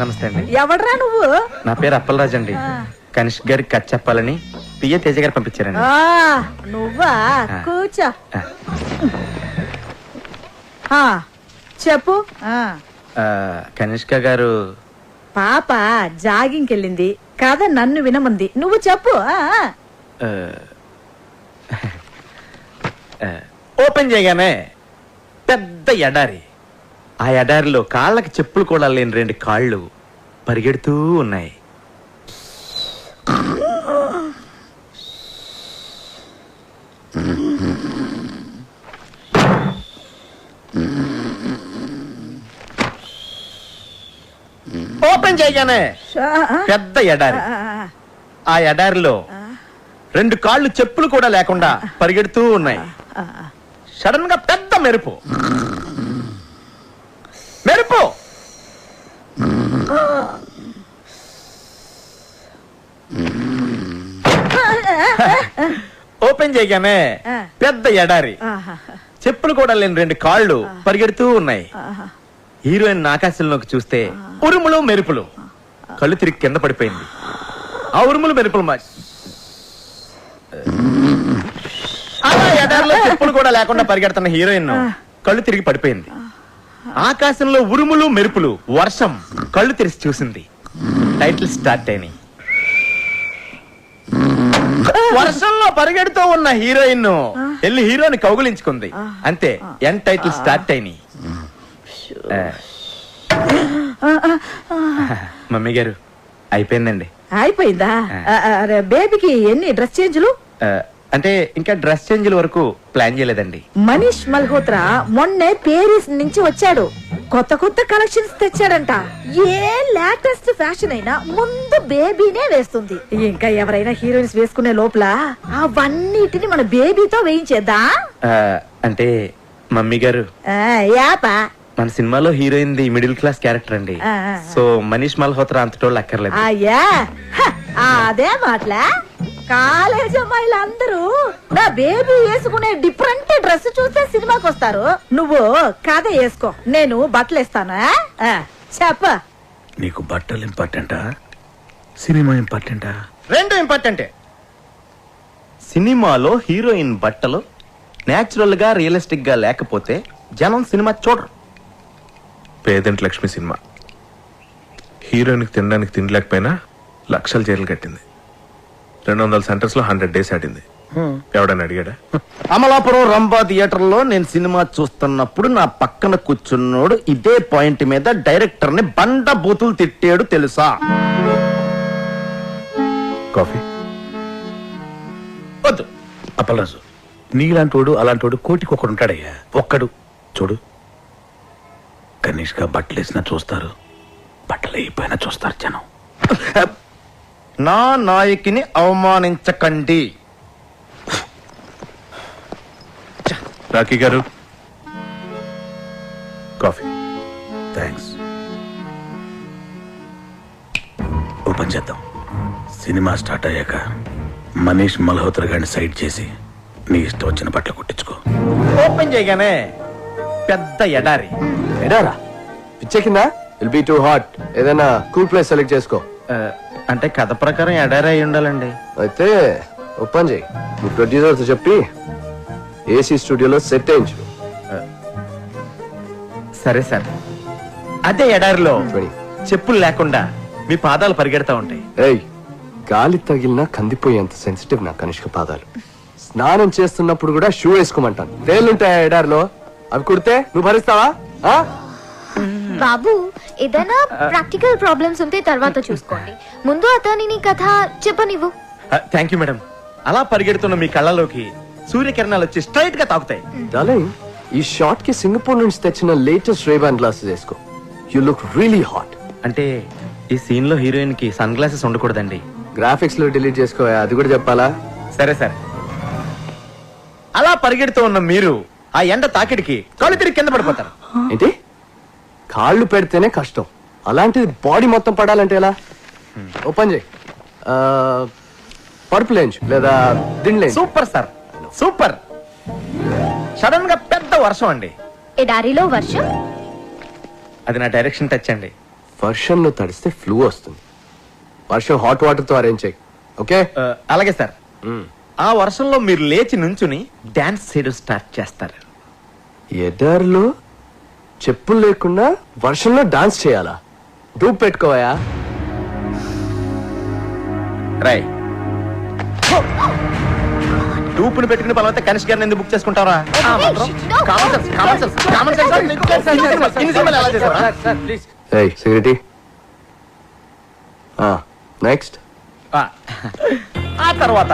నమస్తే అండి. ఎవడ్రా నువ్వు? నా పేరు అప్పలరాజు అండి. కనిష్క్ గారికి కథ చెప్పాలని పిఏ తేజ గారు పంపించారండి. నువ్వా? కూర్చో. చెప్పు. కనిష్క గారు పాప జాగింగ్కి వెళ్ళింది కథ నన్ను వినమంది. నువ్వు చెప్పు. ఓపెన్ చేయగానే పెద్ద ఎడారి. ఆ ఎడారిలో కాళ్ళకి చెప్పులు కూడా లేని 2 కాళ్ళు పరిగెడుతూ ఉన్నాయి. ఓపెన్ చేయగానే పెద్ద ఎడారి. ఆ ఎడారిలో 2 కాళ్ళు చెప్పులు కూడా లేకుండా పరిగెడుతూ ఉన్నాయి. సడన్ గా పెద్ద మెరుపు. మెరుపు ఓపెన్ చేయగానే పెద్ద ఎడారి. చెప్పులు కూడా లేని 2 కాళ్ళు పరిగెడుతూ ఉన్నాయి. హీరోయిన్ ఆకాశంలోకి చూస్తే ఉరుములు మెరుపులు. కళ్ళు తిరిగి కింద పడిపోయింది. ఆ ఉరుములు మెరుపులు అలా ఎడారిలో చెప్పులు కూడా లేకుండా పరిగెడుతున్న హీరోయిన్ కళ్ళు తిరిగి పడిపోయింది. ఆకాశంలో ఉరుములు మెరుపులు, వర్షం. కళ్ళు తెరిచి చూసింది. టైటిల్ స్టార్ట్ అయినాయి. వర్షంలో పరిగెడుతూ ఉన్న హీరోయిన్ వెళ్ళి హీరోని కౌగులించుకుంది. అంతే, ఎన్ టైటిల్ స్టార్ట్ అయినాయి. మమ్మీ గారు అయిపోయిందండి. అయిపోయిందా? బేబీకి ఎన్ని డ్రెస్ చేంజ్లు? అంటే ఇంకా డ్రెస్ చేంజ్ వరకు ప్లాన్ చేయలేదండి. మనీష్ మల్హోత్రా మొన్నే పేరిస్ నుంచి వచ్చాడు. కొత్త కొత్త కలెక్షన్స్ తెచ్చాడంట. ఏ లేటెస్ట్ ఫ్యాషన్ అయినా ముందు బేబీనే వేస్తుంది. ఇంకా ఎవరైనా హీరోయిన్స్ వేసుకునే లోపల అవన్నిటిని మన బేబీతో వేయించేద్దా? అంటే మమ్మీ గారు యాపా మన సినిమాలో heroine the middle class character అండి. సో మనీష్ మల్హోత్రా అంతటోళ్ళు అక్కర్లేదు. అయ్యా అదే మాటలా. కాలేజ్ అమ్మాయిలు అందరూ నా బేబీ వేసుకునే డిఫరెంట్ డ్రెస్ చూస్తే సినిమాకి వస్తారు. నువ్వు కథ వేసుకో, నేను బట్టలు ఇస్తాను. చెప్ప. నీకు బట్టలు ఇంపార్టెంటా, సినిమా ఇంపార్టెంటా? 2 ఇంపార్టెంటే. సినిమాలో హీరోయిన్ బట్టలు నేచురల్ గా రియలిస్టిక్ గా లేకపోతే జనం సినిమా చూడరు. పేదంటి లక్ష్మి సినిమా హీరోయిన్కి తినడానికి తిండి లేకపోయినా లక్షల చీరలు కట్టింది. 200 సెంటర్స్ లో 100 days ఆడింది. ఎవడని అడిగాడా? అమలాపురం రంభా థియేటర్ లో నేను సినిమా చూస్తున్నప్పుడు నా పక్కన కూర్చున్నోడు ఇదే పాయింట్ మీద డైరెక్టర్ ని బండ బూతులు తిట్టాడు తెలుసా? కాఫీ వద్దు. అప్పలరాజు, నీలాంటోడు అలాంటోడు కోటికి ఒకడు ఉంటాడయ్యా. ఒక్కడు చూడు. కనీష్గా బట్టలు వేసినా చూస్తారు, బట్టలు అయిపోయినా చూస్తారు జనం. నా నాయకిని అవమానించకండి. రాఖీ గారు కాఫీ. థ్యాంక్స్. ఓపెన్ చేద్దాం. సినిమా స్టార్ట్ అయ్యాక మనీష్ మల్హోత్రా గారిని సైడ్ చేసి నీ ఇష్టం వచ్చిన బట్టలు కుట్టించుకో. ఓపెన్ చేయగానే పెద్ద ఎడారి. ఎడారా? పిచ్చెక్కిందా? Will be too hot. ఏదైనా కూల్ ప్లేస్ సెలెక్ట్ చేసుకో. అంటే కథ ప్రకారం ఎడారి అయి ఉండాలండి. అయితే ఓపెన్ చేయి. మీ ప్రొడ్యూసర్ తో చెప్పి ఏసీ స్టూడియోలో సెట్ అయించు. సరే సార్. అదే ఎడారిలో చెప్పులు లేకుండా మీ పాదాలు పరిగెడతా ఉంటాయి. ఏయ్, గాలి తగిలినా కందిపోయేంత సెన్సిటివ్ నా కనిష్క పాదాలు. స్నానం చేస్తున్నప్పుడు కూడా షూ వేసుకోమంటాను. తేలుంటాయా ఎడారిలో? అవి కుడితే నువ్వు భరిస్తావా? బాబు, ఏదైనా ప్రాక్టికల్ ప్రాబ్లమ్స్ ఉంటే తర్వాత చూసుకోండి. ముందు అతని కథ చెప్పనివ్వు. Thank you madam. అలా పరిగెడుతున్న మీ కళ్ళలోకి సూర్యకిరణాలు వచ్చి స్ట్రైట్ గా తాకుతాయి. డార్లింగ్, ఈ షాట్ కి సింగపూర్ నుంచి తెచ్చిన లేటెస్ట్ రేబాన్ గ్లాసెస్ వేసుకో. You look really hot. అంటే ఈ సీన్ లో హీరోయిన్ కి సన్ గ్లాసెస్ ఉండకూడదండి. గ్రాఫిక్స్ లో డిలీట్ చేసుకో, అది కూడా చెప్పాలా? సరే సరే. అలా పరిగెడుతూ ఉన్న మీరు ఆ ఎండ తాకిడికి కళ్ళు తిరిగి కింద పడిపోతారు. ఏంటి? కాళ్ళు పెడితేనే కష్టం, అలాంటిది బాడీ మొత్తం పడాలంటే ఎలా? ఓపెన్ చేయి. పరుపు లేంచు లేదా దిండ్లే. Super sir, super. సడన్ గా పెద్ద వర్షం అండి. ఎడారిలో వర్షం? అది నా డైరెక్షన్ టచ్ అండి. వర్షంలో తడిస్తే ఫ్లూ వస్తుంది. వర్షం హాట్ వాటర్ తో అరేంజ్ చేయి. ఓకే? అలాగే సార్. ఆ వర్షంలో మీరు లేచి నుంచుని డాన్స్ చేయడం స్టార్ట్ చేస్తారు. ఎడారిలో చెప్పులు లేకుండా వర్షంలో డాన్స్ చేయాలా? డూప్ పెట్టుకోవయా? రై డూపుని పెట్టుకుని బలవంత కనిష్క గారిని ఎందుకు బుక్ చేసుకుంటారా? Security next. ఆ తర్వాత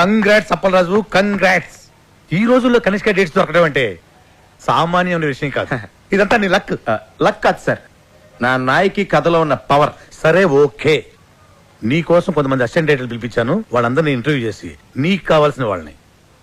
కంగ్రాట్స్ అప్పలరాజు, కంగ్రాట్స్. ఈ రోజుల్లో కనిష్క డేట్స్ దొరకడం అంటే సామాన్యమైన విషయం కాదు. ఇదంతా నీ లక్. లక్ కాదు సార్, నా నాయకి కథలో ఉన్న పవర్. సరే ఓకే, నీ కోసం కొంతమంది అసిస్టెంట్ డైరెక్టర్లు పిలిపించాను. వాళ్ళందరినీ ఇంటర్వ్యూ చేసి నీకు కావాల్సిన వాళ్ళని